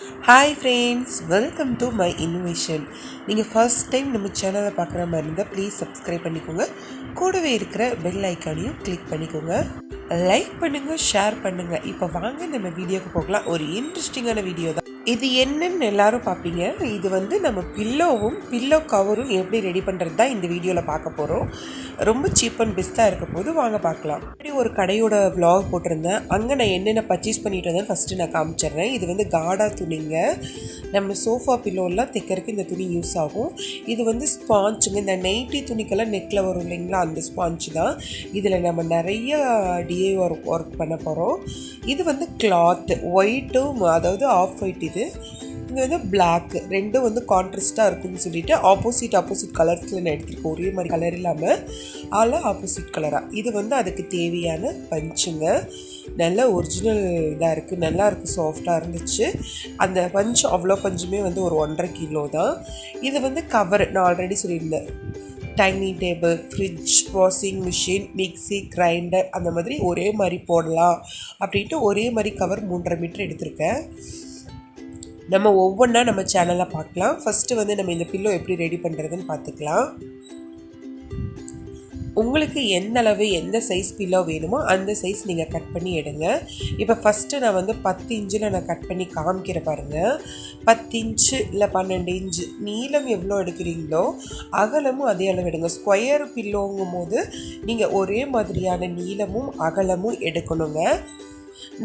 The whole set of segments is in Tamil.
Hi friends, welcome to my innovation. நீங்கள் ஃபர்ஸ்ட் டைம் நம்ம சேனலை பார்க்குற மாதிரி இருந்தால் ப்ளீஸ் சப்ஸ்கிரைப் பண்ணிக்கோங்க. கூடவே இருக்கிற பெல் ஐக்கானையும் கிளிக் பண்ணிக்கோங்க. லைக் பண்ணுங்கள், ஷேர் பண்ணுங்கள். இப்போ வாங்க நம்ம வீடியோக்கு போகலாம். ஒரு இன்ட்ரெஸ்டிங்கான வீடியோ தான் இது. என்னன்னு எல்லாரும் பார்ப்பீங்க. இது நம்ம பில்லோ கவரும் எப்படி ரெடி பண்ணுறது தான் இந்த வீடியோவில் பார்க்க போகிறோம். ரொம்ப சீப் அண்ட் பெஸ்ட்டாக இருக்க போது வாங்க பார்க்கலாம். அப்படி ஒரு கடையோட விளாக் போட்டிருந்தேன். அங்கே நான் என்னென்ன பர்ச்சேஸ் பண்ணிட்டு வந்தேன் ஃபஸ்ட்டு நான் காமிச்சிடுறேன். இது காடா துணிங்க. நம்ம சோஃபா பில்லோலாம் தைக்கிறதுக்கு இந்த துணி யூஸ் ஆகும். இது ஸ்பாஞ்சுங்க. இந்த நைட்டி துணிக்கெல்லாம் நெக்கில் வரும் இல்லைங்களா, அந்த ஸ்பாஞ்சு தான். இதில் நம்ம நிறைய டிஏ ஒர்க் பண்ண போகிறோம். இது கிளாத்து ஒயிட்டும், அதாவது ஆஃப் ஒயிட். இது பிளாக்கு ரெண்டும் கான்ட்ராஸ்ட்டாக இருக்குன்னு சொல்லிட்டு ஆப்போசிட் கலர்ஸில் நான் எடுத்துருக்கேன். ஒரே மாதிரி கலர் இல்லாமல் ஆப்போசிட் கலராக. இது அதுக்கு தேவையான பஞ்சுங்க. நல்ல ஒரிஜினல் இதாக இருக்குது, நல்லாயிருக்கு, சாஃப்டாக இருந்துச்சு. அந்த பஞ்ச் அவ்வளோ பஞ்சுமே ஒரு 1.5 கிலோ தான். இது கவர் நான் ஆல்ரெடி சொல்லியிருந்தேன். Dining table, fridge, washing machine, mixie, grinder அந்த மாதிரி ஒரே மாதிரி போடலாம் அப்படின்ட்டு ஒரே மாதிரி கவர் 3.5 மீட்டர் எடுத்திருக்கேன். நம்ம ஒவ்வொன்றா நம்ம சேனலில் பார்க்கலாம். ஃபஸ்ட்டு நம்ம இந்த பில்லோ எப்படி ரெடி பண்ணுறதுன்னு பார்த்துக்கலாம். உங்களுக்கு எந்த அளவு எந்த சைஸ் பில்லோ வேணுமோ அந்த சைஸ் நீங்கள் கட் பண்ணி எடுங்க. இப்போ ஃபஸ்ட்டு நான் 10 இன்ச்சில் நான் கட் பண்ணி காமிக்கிற பாருங்கள். 10 இன்ச்சு இல்லை 12 இன்ச்சு நீளம் எவ்வளோ எடுக்கிறீங்களோ அகலமும் அதே அளவு எடுங்க. ஸ்கொயர் பில்லோங்கும் போது நீங்கள் ஒரே மாதிரியான நீளமும் அகலமும் எடுக்கணுங்க.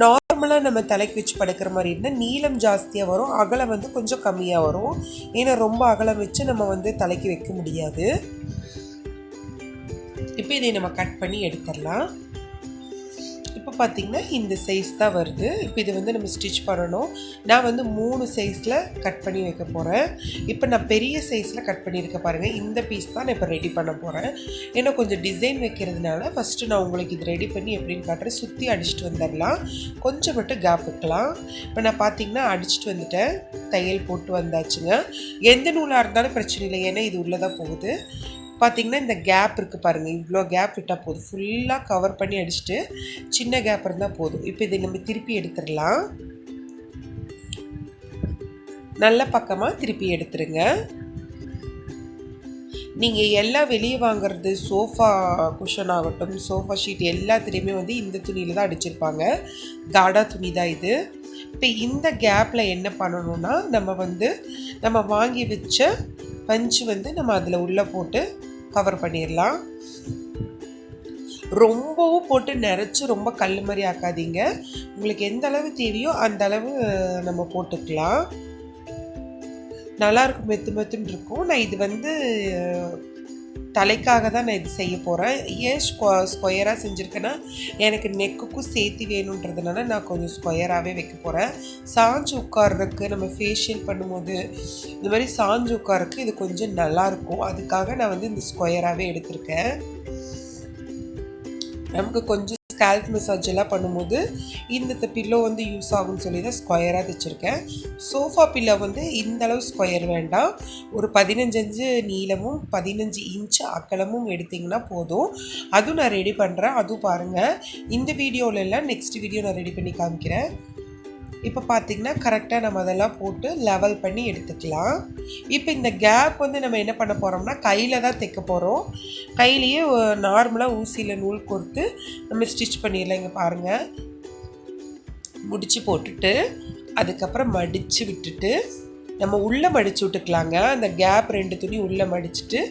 நார்மலாக நம்ம தலைக்கு வச்சு படுக்கிற மாதிரி இருந்தால் நீளம் ஜாஸ்தியாக வரும், அகலம் கொஞ்சம் கம்மியாக வரும். ஏன்னா ரொம்ப அகலம் வச்சு நம்ம தலைக்கு வைக்க முடியாது. இப்போ இதை நம்ம கட் பண்ணி எடுத்துடலாம். இப்போ பார்த்திங்கன்னா இந்த சைஸ் தான் வருது. இப்போ இது நம்ம ஸ்டிச் பண்ணணும். நான் 3 சைஸில் கட் பண்ணி வைக்க போகிறேன். இப்போ நான் பெரிய சைஸில் கட் பண்ணியிருக்க பாருங்கள். இந்த பீஸ் தான் நான் இப்போ ரெடி பண்ண போகிறேன். ஏன்னா கொஞ்சம் டிசைன் வைக்கிறதுனால ஃபஸ்ட்டு நான் உங்களுக்கு இது ரெடி பண்ணி எப்படின்னு காட்டுறேன். சுற்றி அடிச்சுட்டு வந்துடலாம், கொஞ்சம் மட்டும் கேப் வைக்கலாம். இப்போ நான் பார்த்திங்கன்னா அடிச்சுட்டு வந்துட்டேன், தையல் போட்டு வந்தாச்சுங்க. எந்த நூலாக இருந்தாலும் பிரச்சனை இல்லை, ஏன்னா இது உள்ளே தான் போகுது. பார்த்திங்கன்னா இந்த கேப் இருக்குது பாருங்கள், இவ்வளோ கேப் விட்டால் போதும். ஃபுல்லாக கவர் பண்ணி அடிச்சுட்டு சின்ன கேப் இருந்தால் போதும். இப்போ இதை நம்ம திருப்பி எடுத்துடலாம். நல்ல பக்கமாக திருப்பி எடுத்துருங்க. நீங்கள் எல்லாம் வெளியே வாங்குறது சோஃபா குஷன் ஆகட்டும், சோஃபா ஷீட் எல்லாத்துலேயுமே இந்த துணியில் தான் அடிச்சிருப்பாங்க. காடா துணி தான் இது. இப்போ இந்த கேப்பில் என்ன பண்ணணும்னா நம்ம வாங்கி வச்ச பஞ்சு நம்ம அதில் உள்ளே போட்டு கவர் பண்ணிடலாம். ரொம்பவும் போட்டு நிறச்சி ரொம்ப கல் மாதிரி ஆக்காதீங்க. உங்களுக்கு எந்த அளவு தேவையோ அந்த அளவு நம்ம போட்டுக்கலாம். நல்லாயிருக்கும், மெத்துன்னு இருக்கும். நான் இது தலைக்காக தான் நான் இது செய்ய போகிறேன். ஏன் ஸ்கொயராக செஞ்சுருக்கேன்னா எனக்கு நெக்குக்கும் சேர்த்து வேணுன்றதுனால நான் கொஞ்சம் ஸ்கொயராகவே வைக்க போகிறேன். சாஞ்சு உட்கார்றதுக்கு நம்ம ஃபேஷியல் பண்ணும்போது இந்த மாதிரி சாஞ்சு உட்கார்றதுக்கு இது கொஞ்சம் நல்லாயிருக்கும். அதுக்காக நான் இந்த ஸ்கொயராகவே எடுத்திருக்கேன். நமக்கு கொஞ்சம் ஸ்கால்ப் மசாஜ் எல்லாம் பண்ணும்போது இந்த பில்லோ யூஸ் ஆகும்னு சொல்லி தான் ஸ்கொயராக தைச்சிருக்கேன். சோஃபா பில்லோ இந்த அளவு ஸ்கொயர் வேண்டாம். ஒரு 15 இன்ச்சு நீளமும் 15 இன்ச்சு அகலமும் எடுத்திங்கன்னா போதும். அதுவும் நான் ரெடி பண்ணுறேன், அதுவும் பாருங்கள். இந்த வீடியோவில் எல்லாம் நெக்ஸ்ட் வீடியோ நான் ரெடி பண்ணி காமிக்கிறேன். இப்போ பார்த்திங்கன்னா கரெக்டாக நம்ம அதெல்லாம் போட்டு லெவல் பண்ணி எடுத்துக்கலாம். இப்போ இந்த கேப் நம்ம என்ன பண்ண போகிறோம்னா கையில் தான் தைக்க போகிறோம். கையிலேயே நார்மலாக ஊசியில் நூல் கோர்த்து நம்ம ஸ்டிச் பண்ணிடலாம். இங்கே பாருங்கள், முடிச்சு போட்டுட்டு அதுக்கப்புறம் மடித்து விட்டுட்டு நம்ம உள்ளே மடித்து விட்டுக்கலாங்க. அந்த கேப் 2 துணி உள்ளே மடிச்சுட்டு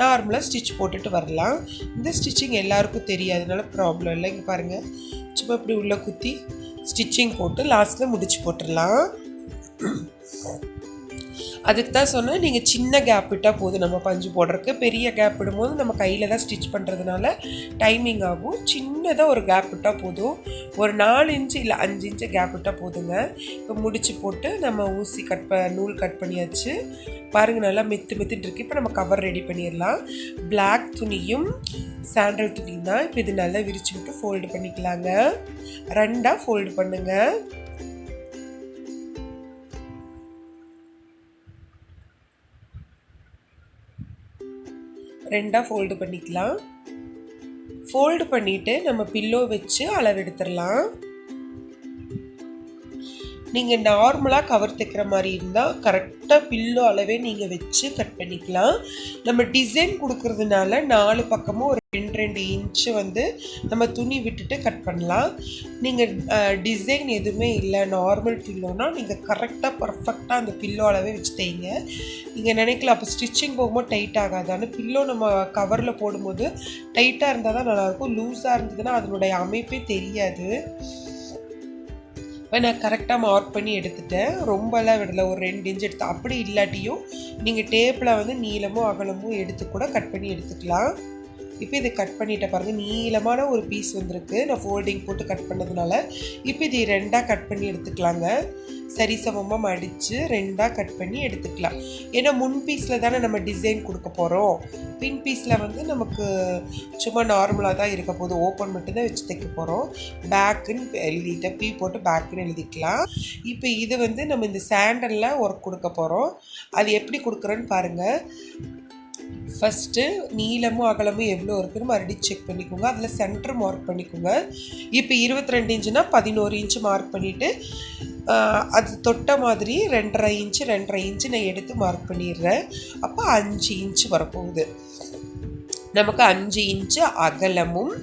நார்மலாக ஸ்டிச் போட்டுட்டு வரலாம். இந்த ஸ்டிச்சிங் எல்லாருக்கும் தெரியாதனால ப்ராப்ளம் இல்லை. இங்கே பாருங்கள், சும்மா இப்படி உள்ளே குத்தி ஸ்டிச்சிங் போட்டு லாஸ்ட்டில் முடிச்சு போட்டுடலாம். அதுக்கு தான் சொன்னேன், நீங்கள் சின்ன கேப் விட்டால் போதும் நம்ம பஞ்சு போடுறதுக்கு. பெரிய கேப் விடும்போது நம்ம கையில் தான் ஸ்டிச் பண்ணுறதுனால டைமிங் ஆகும். சின்னதாக ஒரு கேப் விட்டால் போதும். ஒரு 4 இன்ச்சு இல்லை 5 இன்ச்சு கேப் விட்டால் போதுங்க. இப்போ முடிச்சு போட்டு நம்ம ஊசி நூல் கட் பண்ணியாச்சு. பாருங்கள், நல்லா மெத்துன்னு இருக்குது. இப்போ நம்ம கவர் ரெடி பண்ணிடலாம். பிளாக் துணியும் சாண்டல் துணியும் தான். இப்போ இது நல்லா விரிச்சு விட்டு ஃபோல்டு பண்ணிக்கலாங்க. 2ஆக ஃபோல்டு பண்ணுங்கள். ரெண்டாக ஃபோல்டு பண்ணிக்கலாம். ஃபோல்டு பண்ணிவிட்டு நம்ம பில்லோ வச்சு அளவு எடுத்துடலாம். நீங்கள் நார்மலாக கவர் தைக்கிற மாதிரி இருந்தால் கரெக்டாக பில்லோ அளவே நீங்கள் வச்சு கட் பண்ணிக்கலாம். நம்ம டிசைன் கொடுக்கறதுனால 4 பக்கமும் ஒரு 2 இன்ச்சு வந்து நம்ம துணி விட்டுட்டு கட் பண்ணலாம். நீங்கள் டிசைன் எதுவுமே இல்லை, நார்மல் பில்லோனா நீங்கள் கரெக்டாக பர்ஃபெக்டாக அந்த பில்லோ அளவே வச்சு தைங்க. நீங்கள் நினைக்கலாம் அப்போ ஸ்டிச்சிங் போகும்போது டைட் ஆகாதான்னு. பில்லோ நம்ம கவரில் போடும்போது டைட்டாக இருந்தால் தான் நல்லாயிருக்கும். லூஸாக இருந்ததுன்னா அதனுடைய அமைப்பே தெரியாது. இப்போ நான் கரெக்டாக மார்க் பண்ணி எடுத்துட்டேன். ரொம்பலாம் விடலை, ஒரு 2 இன்ச் எடுத்து. அப்படி இல்லாட்டியும் நீங்கள் டேப்பில் வந்து நீளமும் அகலமும் எடுத்து கூட கட் பண்ணி எடுத்துக்கலாம். இப்போ இதை கட் பண்ணிட்ட பாருங்கள், நீளமான ஒரு பீஸ் வந்திருக்கு. நான் ஃபோல்டிங் போட்டு கட் பண்ணதுனால இப்போ இது 2ஆக கட் பண்ணி எடுத்துக்கலாங்க. சரிசமமாக மடித்து 2ஆக கட் பண்ணி எடுத்துக்கலாம். ஏன்னா முன் பீஸில் தானே நம்ம டிசைன் கொடுக்க போகிறோம். பின் பீஸில் வந்து நமக்கு சும்மா நார்மலாக தான் இருக்க போது, ஓப்பன் மட்டும்தான் வச்சு தைக்க போகிறோம். பேக்குன்னு எழுதிட்டு பீ போட்டு பேக்குன்னு எழுதிக்கலாம். இப்போ இது வந்து நம்ம இந்த சாண்டலில் ஒர்க் கொடுக்க போகிறோம். அது எப்படி கொடுக்குறோன்னு பாருங்கள். ஃபஸ்ட்டு நீளமும் அகலமும் எவ்வளோ இருக்குன்னு மறுபடியும் செக் பண்ணிக்கோங்க. அதில் சென்டர் மார்க் பண்ணிக்கோங்க. இப்போ 22 இன்ச்சுனா 11 இன்ச்சு மார்க் பண்ணிவிட்டு அது தொட்ட மாதிரி 2.5 இன்ச்சு நான் எடுத்து மார்க் பண்ணிடுறேன். அப்போ 5 இன்ச்சு வரப்போகுது. நமக்கு 5 இன்ச்சு அகலமும்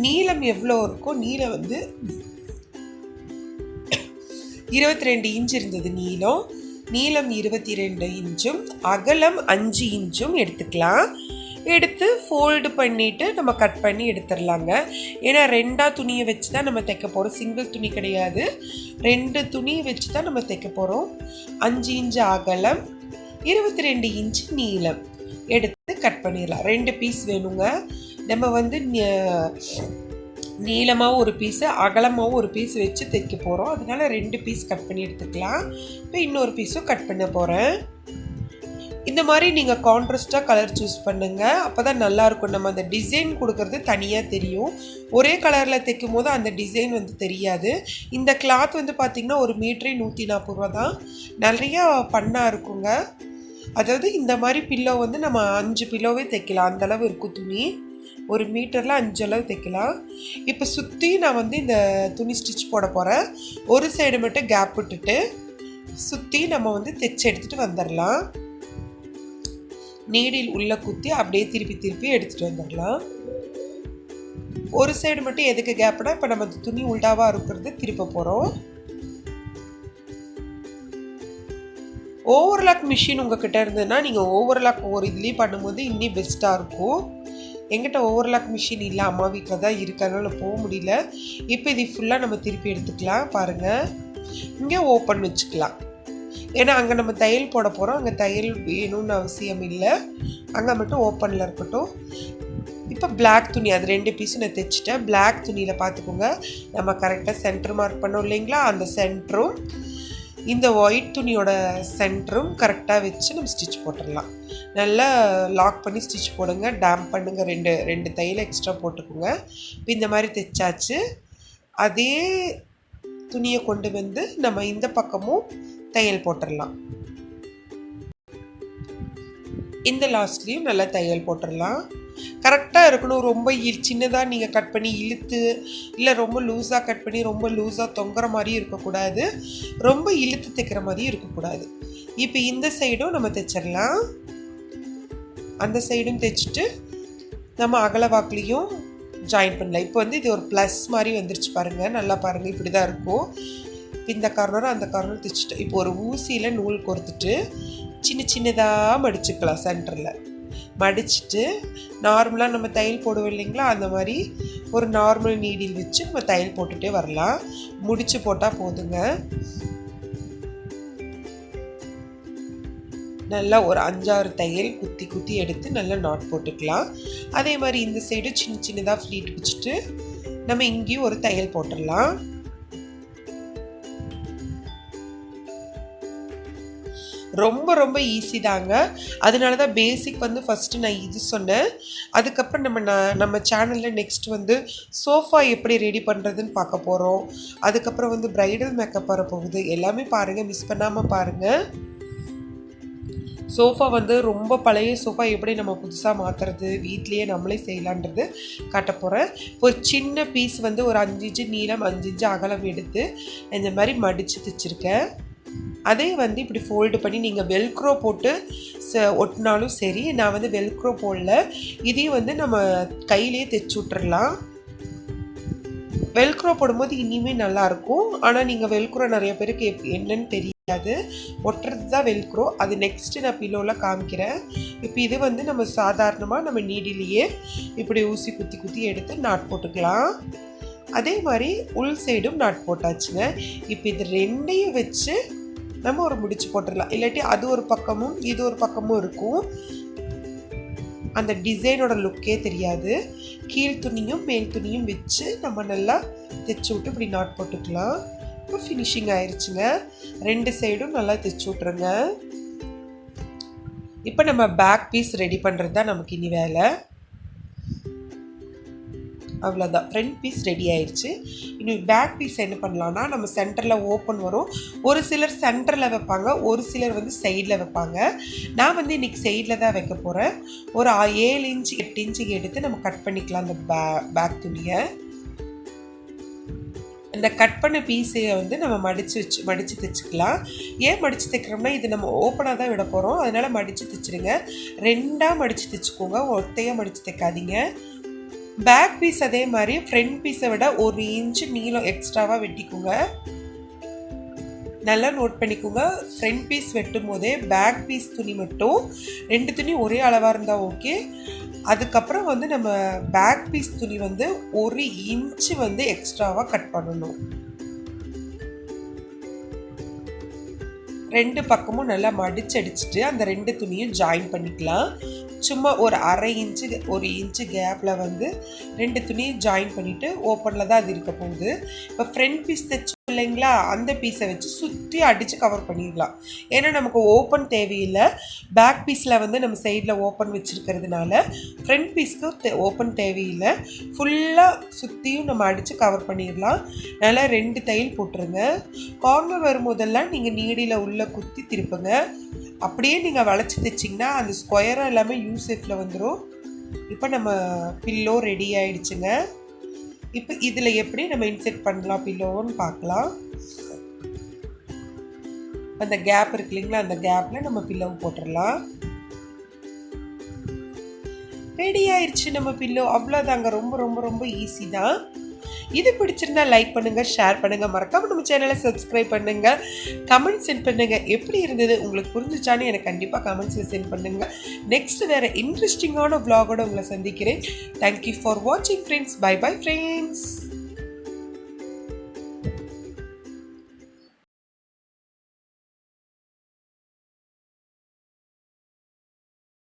நீளம் எவ்வளோ இருக்கோ, நீளம் வந்து 22 இன்ச்சு இருந்தது நீளம். நீளம் 22 இன்ச்சும் அகலம் 5 இன்ச்சும் எடுத்துக்கலாம். எடுத்து ஃபோல்டு பண்ணிவிட்டு நம்ம கட் பண்ணி எடுத்துடலாங்க. ஏன்னா 2ஆக துணியை வச்சு தான் நம்ம தைக்க போகிறோம். சிங்கிள் துணி கிடையாது, 2 துணியை வச்சு தான் நம்ம தைக்க போகிறோம். 5 இன்ச்சு அகலம், 22 இன்ச்சு நீளம் எடுத்து கட் பண்ணிடலாம். 2 பீஸ் வேணுங்க. நம்ம வந்து நீளமாகவும் ஒரு பீஸு அகலமாகவும் ஒரு பீஸ் வச்சு தைக்க போகிறோம். அதனால 2 பீஸ் கட் பண்ணி எடுத்துக்கலாம். இப்போ இன்னொரு பீஸும் கட் பண்ண போகிறேன். இந்த மாதிரி நீங்கள் கான்ட்ராஸ்டாக கலர் சூஸ் பண்ணுங்கள். அப்போ தான் நல்லாயிருக்கும். நம்ம அந்த டிசைன் கொடுக்கறது தனியாக தெரியும். ஒரே கலரில் தைக்கும் போது அந்த டிசைன் வந்து தெரியாது. இந்த கிளாத் வந்து பார்த்திங்கன்னா ஒரு மீட்டரே 140 ரூபா தான். நிறையா பண்ணால் இருக்குங்க. அதாவது இந்த மாதிரி பில்லோ வந்து நம்ம 5 பில்லோவே தைக்கலாம். அந்தளவு இருக்கும் துணி. 1 மீட்டரில் 5 அளவு தைக்கலாம். இப்போ சுற்றி நான் வந்து இந்த துணி ஸ்டிச் போட போகிறேன். ஒரு சைடு மட்டும் கேப் விட்டுட்டு சுற்றி நம்ம வந்து தைச்சு எடுத்துகிட்டு வந்துடலாம். நீடில் உள்ள குத்தி அப்படியே திருப்பி எடுத்துகிட்டு வந்துடலாம். ஒரு சைடு மட்டும் எதுக்கு கேப்னா, இப்போ நம்ம துணி உல்டாவாக இருக்கிறது திருப்ப போகிறோம். ஓவர்லாக் மிஷின் உங்ககிட்ட இருந்ததுன்னா நீங்கள் ஓவர்லாக் ஒரு இதுலேயும் பண்ணும்போது இன்னும் பெஸ்ட்டாக இருக்கும். எங்கிட்ட ஓவர்லாக் மிஷின் இல்லை, அம்மா வீட்டில் தான் இருக்கிறதுனால போக முடியல. இப்போ இது ஃபுல்லாக நம்ம திருப்பி எடுத்துக்கலாம். பாருங்கள், இங்கே ஓப்பன் வச்சுக்கலாம். ஏன்னா அங்கே நம்ம தையல் போட போகிறோம். அங்கே தையல் வேணும்னு அவசியம் இல்லை, அங்கே மட்டும் ஓப்பனில் இருக்கட்டும். இப்போ பிளாக் துணி அது 2 பீஸும் நான் தைச்சிட்டேன். பிளாக் துணியில் பார்த்துக்கோங்க, நம்ம கரெக்டாக சென்டர் மார்க் பண்ணோம் இல்லைங்களா, அந்த சென்டரும் இந்த ஒயிட் துணியோட சென்டரும் கரெக்டாக வச்சு நம்ம ஸ்டிச் போட்டுடலாம். நல்லா லாக் பண்ணி ஸ்டிச் போடுங்க. டேம்ப் பண்ணுங்க. 2 தையல் எக்ஸ்ட்ரா போட்டுக்கோங்க. இப்போ இந்த மாதிரி தைச்சாச்சு. அதே துணியை கொண்டு வந்து நம்ம இந்த பக்கமும் தையல் போட்டுடலாம். இந்த லாஸ்ட்லேயும் நல்லா தையல் போட்டுடலாம். கரெக்டாக இருக்கணும். ரொம்ப சின்னதாக நீங்கள் கட் பண்ணி இழுத்து, இல்லை ரொம்ப லூஸாக கட் பண்ணி ரொம்ப லூஸாக தொங்குற மாதிரியும் இருக்கக்கூடாது, ரொம்ப இழுத்து தைக்கிற மாதிரியும் இருக்கக்கூடாது. இப்போ இந்த சைடும் நம்ம தைச்சிடலாம். அந்த சைடும் தைச்சிட்டு நம்ம அகலவாக்குலேயும் ஜாயின் பண்ணலாம். இப்போ வந்து இது ஒரு ப்ளஸ் மாதிரி வந்துருச்சு பாருங்கள். நல்லா பாருங்கள், இப்படி தான் இருக்கும். இந்த கார்னர் அந்த கார்னர் தைச்சிட்டு இப்போ ஒரு ஊசியில் நூல் கோர்த்துட்டு சின்னதாக மடிச்சுக்கலாம். சென்டரில் மடிச்சுட்டு நார்மலாக நம்ம தையல் போடுவோம் இல்லைங்களா, அந்த மாதிரி ஒரு நார்மல் நீடில் வச்சு நம்ம தையல் போட்டுகிட்டே வரலாம். முடிச்சு போட்டால் போதுங்க. நல்லா ஒரு 5-6 தையல் குத்தி எடுத்து நல்லா நாட் போட்டுக்கலாம். அதே மாதிரி இந்த சைடு சின்னதாக ஃப்ளீட் வச்சுட்டு நம்ம இங்கேயும் ஒரு தையல் போட்டுடலாம். ரொம்ப ஈஸி தாங்க. அதனால தான் பேசிக் வந்து ஃபஸ்ட்டு நான் இது சொன்னேன். அதுக்கப்புறம் நம்ம சேனலில் நெக்ஸ்ட் வந்து சோஃபா எப்படி ரெடி பண்ணுறதுன்னு பார்க்க போகிறோம். அதுக்கப்புறம் வந்து ப்ரைடல் மேக்கப் வரப்போகுது. எல்லாமே பாருங்கள், மிஸ் பண்ணாமல் பாருங்கள். சோஃபா வந்து ரொம்ப பழைய சோஃபா எப்படி நம்ம புதுசாக மாற்றுறது, வீட்லேயே நம்மளே செய்யலான்றது காட்ட போகிறேன். ஒரு சின்ன பீஸ் வந்து ஒரு 5 இன்ச்சு நீளம் 5 இன்ச்சு அகலம் எடுத்து இந்த மாதிரி மடித்து தைச்சிருக்கேன். அதே வந்து இப்படி ஃபோல்டு பண்ணி நீங்கள் வெல்க்ரோ போட்டு ஒட்டினாலும் சரி. நான் வந்து வெல்க்ரோ போடல, இதையும் வந்து நம்ம கையிலேயே தைச்சி விட்டுறலாம். வெல்க்ரோ போடும்போது இனிமேல் நல்லாயிருக்கும். ஆனால் நீங்கள் வெல்க்ரோ நிறைய பேருக்கு என்னன்னு தெரியாது, ஒட்டுறது தான் வெல்க்ரோ. அது நெக்ஸ்ட்டு நான் பில்லோவில் காமிக்கிறேன். இப்போ இது வந்து நம்ம சாதாரணமாக நம்ம நீடிலேயே இப்படி ஊசி குத்தி குத்தி எடுத்து நாட் போட்டுக்கலாம். அதே மாதிரி உள் சைடும் நாட் போட்டாச்சுங்க. இப்போ இது ரெண்டையும் வச்சு நம்ம ஒரு முடிச்சு போட்டுடலாம். இல்லாட்டி அது ஒரு பக்கமும் இது ஒரு பக்கமும் இருக்கும், அந்த டிசைனோட லுக்கே தெரியாது. கீழ் துணியும் மேல் துணியும் வச்சு நம்ம நல்லா தைச்சி விட்டு இப்படி நாட் போட்டுக்கலாம். இப்போ ஃபினிஷிங் ஆயிடுச்சுங்க. 2 சைடும் நல்லா தைச்சி விட்ருங்க. இப்போ நம்ம பேக் பீஸ் ரெடி பண்ணுறது தான் நமக்கு இனி வேலை. அவ்வளோதான், ஃப்ரண்ட் பீஸ் ரெடி ஆயிடுச்சு. இன்னும் பேக் பீஸ் என்ன பண்ணலான்னா, நம்ம சென்டரில் ஓப்பன் வரும். ஒரு சிலர் சென்டரில் வைப்பாங்க, ஒரு சிலர் வந்து சைடில் வைப்பாங்க. நான் வந்து இன்றைக்கி சைடில் தான் வைக்க போகிறேன். ஒரு 7 இன்ச்சு 8 இன்ச்சுக்கு எடுத்து நம்ம கட் பண்ணிக்கலாம் அந்த பேக் துணியை. இந்த கட் பண்ண பீஸை வந்து நம்ம மடித்து தைச்சிக்கலாம். ஏன் மடித்து தைக்கிறோம்னா, இது நம்ம ஓப்பனாக தான் விட போகிறோம், அதனால் மடித்து தைச்சிடுங்க. 2ஆக மடித்து தைச்சிக்கோங்க, ஒத்தையாக மடித்து தைக்காதீங்க. பேக் பீஸ் அதே மாதிரி ஃப்ரண்ட் பீஸை விட 1 இன்ச்சு நீளம் எக்ஸ்ட்ராவாக வெட்டிக்கோங்க. நல்லா நோட் பண்ணிக்கோங்க. ஃப்ரண்ட் பீஸ் வெட்டும் போதே பேக் பீஸ் துணி மட்டும் 2 துணி ஒரே அளவாக இருந்தால் ஓகே. அதுக்கப்புறம் வந்து நம்ம பேக் பீஸ் துணி வந்து 1 இன்ச்சு வந்து எக்ஸ்ட்ராவாக கட் பண்ணணும். 2 பக்கமும் நல்லா மடிச்சடிச்சுட்டு அந்த 2 துணியும் ஜாயின் பண்ணிக்கலாம். சும்மா ஒரு 1/2 இன்ச்சு 1 இன்ச்சு கேப்பில் வந்து 2 துணியும் ஜாயின் பண்ணிவிட்டு ஓப்பனில் தான் அது இருக்க போகுது. இப்போ ஃப்ரண்ட் பீஸ் தைச்சோம் இல்லைங்களா, அந்த பீஸை வச்சு சுற்றி அடித்து கவர் பண்ணிடலாம். ஏன்னா நமக்கு ஓப்பன் தேவையில்லை. பேக் பீஸில் வந்து நம்ம சைடில் ஓப்பன் வச்சுருக்கிறதுனால ஃப்ரண்ட் பீஸ்க்கு ஓப்பன் தேவையில்லை. ஃபுல்லாக சுற்றியும் நம்ம அடித்து கவர் பண்ணிடலாம். நல்லா 2 தையல் போட்டுருங்க. கார்னர் வரும்போதெல்லாம் நீங்கள் நீடியில் உள்ளே குத்தி திருப்புங்க. அப்படியே நீங்கள் வளைச்சி தைச்சிங்கன்னா அந்த ஸ்கொயராக எல்லாமே யூசேஃபில் வந்துடும். இப்போ நம்ம பில்லோ ரெடி ஆகிடுச்சுங்க. இப்போ இதில் எப்படி நம்ம இன்செர்ட் பண்ணலாம் பில்லோன்னு பார்க்கலாம். அந்த கேப் இருக்கு இல்லைங்களா, அந்த கேப்பில் நம்ம பில்லோவை போட்டுடலாம். ரெடி ஆயிடுச்சு நம்ம பில்லோ. அவ்வளோதாங்க, ரொம்ப ரொம்ப ரொம்ப ஈஸி தான். இது பிடிச்சிருந்தா லைக் பண்ணுங்கள், ஷேர் பண்ணுங்கள், மறக்காமல் நம்ம சேனலை சப்ஸ்கிரைப் பண்ணுங்கள், கமெண்ட் சென்ட் பண்ணுங்கள். எப்படி இருந்தது உங்களுக்கு புரிஞ்சிச்சான்னு எனக்கு கண்டிப்பாக கமெண்ட்ஸில் சென்ட் பண்ணுங்கள். நெக்ஸ்ட் வேறு இன்ட்ரெஸ்டிங்கான vlogோட உங்களை சந்திக்கிறேன். தேங்க்யூ ஃபார் வாட்சிங் ஃப்ரெண்ட்ஸ். Bye bye friends.